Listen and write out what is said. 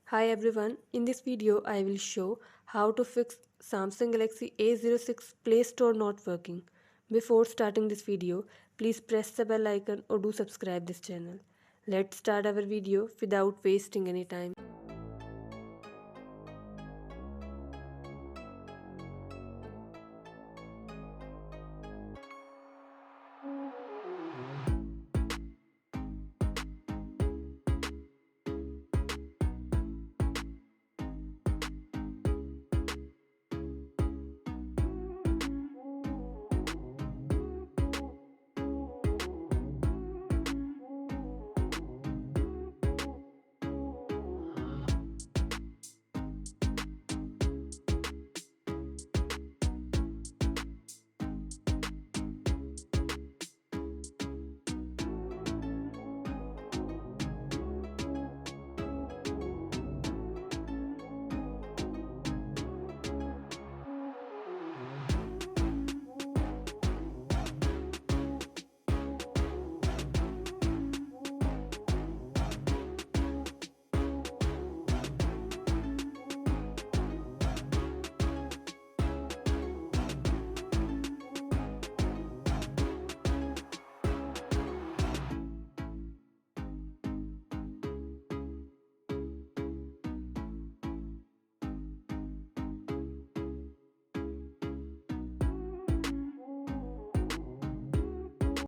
Hi everyone, in this video I will show how to fix Samsung Galaxy A06 Play Store not working. Before starting this video, please press the bell icon or do subscribe this channel. Let's start our video without wasting any time.